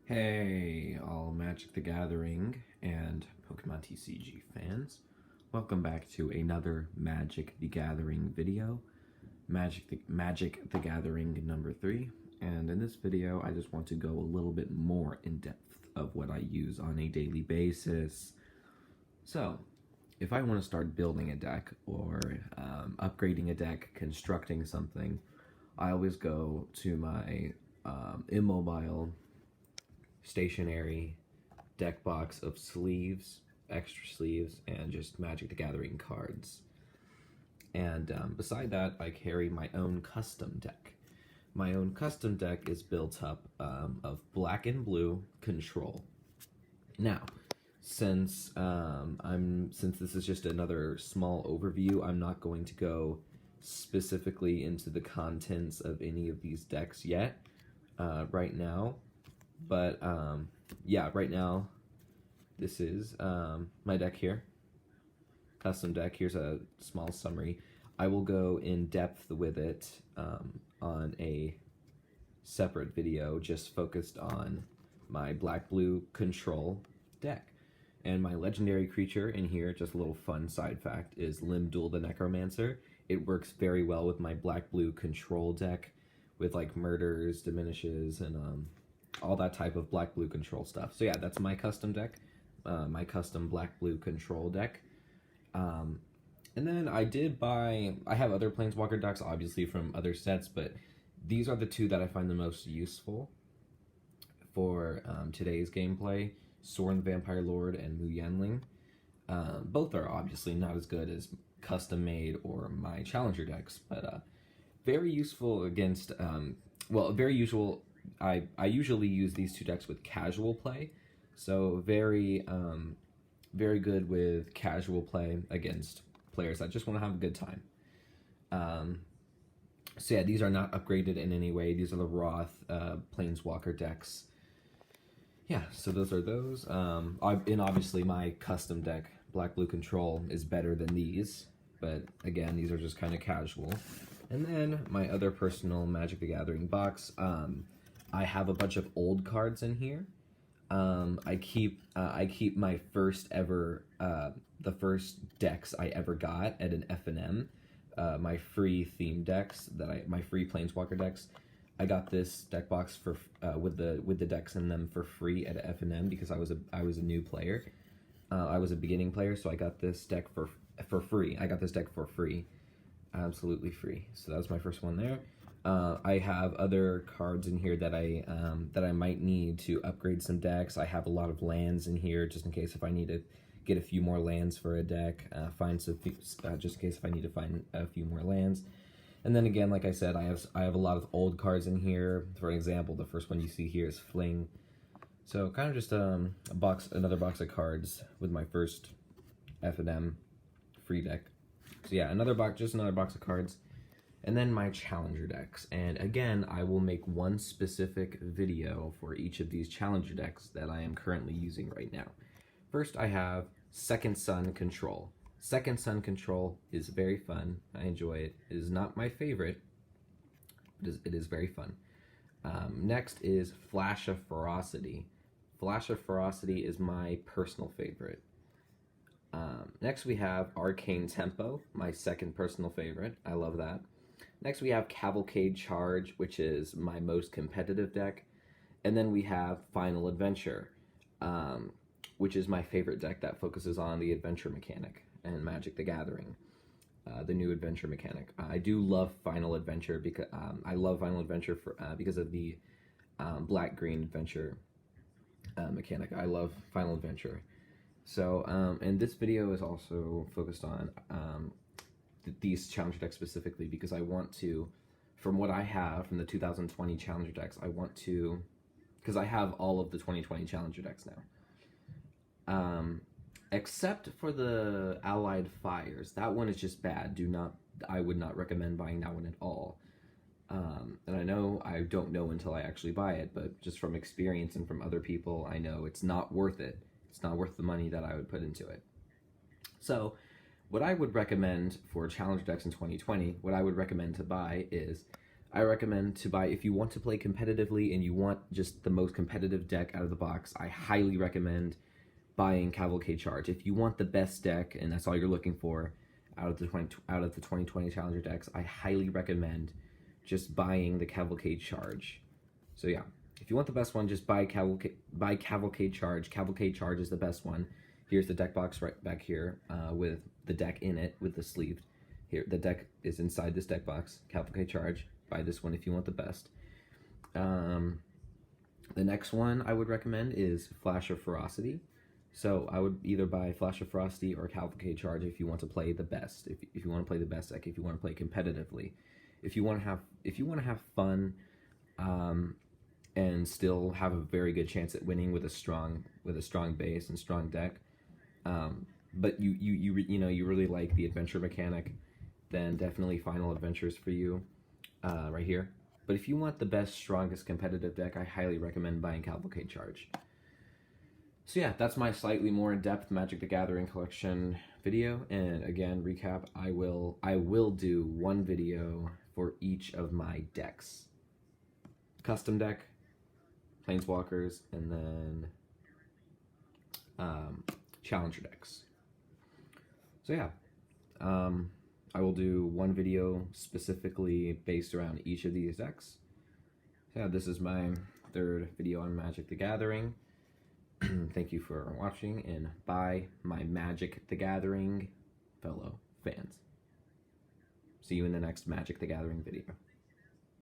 Hey, all Magic the Gathering and Pokemon TCG fans. Welcome back to another Magic the Gathering video, Magic the Gathering number 3. And in this video, I just want to go a little bit more in depth of what I use on a daily basis. So, if I want to start building a deck or upgrading a deck, constructing something, I always go to my immobile stationary deck box of sleeves, extra sleeves, and just Magic the Gathering cards. And beside that, I carry my own custom deck. My own custom deck is built up of black and blue control. Now, since this is just another small overview, I'm not going to go specifically into the contents of any of these decks yet, right now. But yeah, right now, this is my deck here, custom deck. Here's a small summary. I will go in depth with it on a separate video, just focused on my black-blue control deck. And my legendary creature in here, just a little fun side fact, is Limdul the Necromancer. It works very well with my black-blue control deck, with like murders, diminishes, and all that type of black-blue control stuff. So yeah, that's my custom deck, my custom black-blue control deck. And then I have other Planeswalker decks, obviously, from other sets, but these are the two that I find the most useful for today's gameplay, Sorin the Vampire Lord and Mu Yanling. Both are obviously not as good as custom-made or my Challenger decks, but very useful against, very usual. I usually use these two decks with casual play, so very good with casual play against players that just want to have a good time. So yeah, these are not upgraded in any way. These are the Roth Planeswalker decks. Yeah, so those are those. And obviously my custom deck, Black-Blue Control, is better than these, but again, these are just kind of casual. And then my other personal Magic the Gathering box, I have a bunch of old cards in here. I keep my first ever, the first decks I ever got at an F&M, my free theme decks my free Planeswalker decks. I got this deck box for with the decks in them for free at F&M because I was a new player. I was a beginning player, so I got this deck for free. I got this deck for free, absolutely free. So that was my first one there. I have other cards in here that I might need to upgrade some decks. I have a lot of lands in here just in case if I need to get a few more lands for a deck. Just in case if I need to find a few more lands. And then again, like I said, I have a lot of old cards in here. For example, the first one you see here is Fling. So kind of just another box of cards with my first F&M free deck. So yeah, another box of cards. And then my Challenger decks. And again, I will make one specific video for each of these Challenger decks that I am currently using right now. First, I have Second Sun Control. Second Sun Control is very fun. I enjoy it. It is not my favorite, but it is very fun. Next is Flash of Ferocity. Flash of Ferocity is my personal favorite. Next we have Arcane Tempo, my second personal favorite. I love that. Next we have Cavalcade Charge, which is my most competitive deck. And then we have Final Adventure, which is my favorite deck that focuses on the adventure mechanic and Magic the Gathering, the new adventure mechanic. I do love Final Adventure because because of the black-green adventure mechanic. I love Final Adventure. So, and this video is also focused on these Challenger decks specifically because I want to, from what I have from the 2020 Challenger decks, because I have all of the 2020 Challenger decks now. Except for the Allied Fires. That one is just bad. I would not recommend buying that one at all. And I don't know until I actually buy it, but just from experience and from other people, I know it's not worth it. It's not worth the money that I would put into it. So, what I would recommend for Challenger decks in 2020, what I would recommend to buy is I recommend to buy, if you want to play competitively and you want just the most competitive deck out of the box, I highly recommend buying Cavalcade Charge. If you want the best deck and that's all you're looking for out of the 2020 Challenger decks, I highly recommend just buying the Cavalcade Charge. So yeah, if you want the best one, just buy Cavalcade Charge. Cavalcade Charge is the best one. Here's the deck box right back here with the deck in it with the sleeve. Here, the deck is inside this deck box. Cavalcade Charge. Buy this one if you want the best. The next one I would recommend is Flash of Ferocity. So I would either buy Flash of Ferocity or Cavalcade Charge if you want to play the best. If you want to play the best deck, if you want to play competitively, if you want to have fun, and still have a very good chance at winning with a strong base and strong deck, but you really like the adventure mechanic, then definitely Final Adventures for you, right here. But if you want the best, strongest competitive deck, I highly recommend buying Cavalcade Charge. So yeah, that's my slightly more in-depth Magic the Gathering collection video. And again, recap, I will do one video for each of my decks. Custom deck, Planeswalkers, and then Challenger decks. So yeah, I will do one video specifically based around each of these decks. So yeah, this is my third video on Magic the Gathering. Thank you for watching, and bye, my Magic the Gathering fellow fans. See you in the next Magic the Gathering video.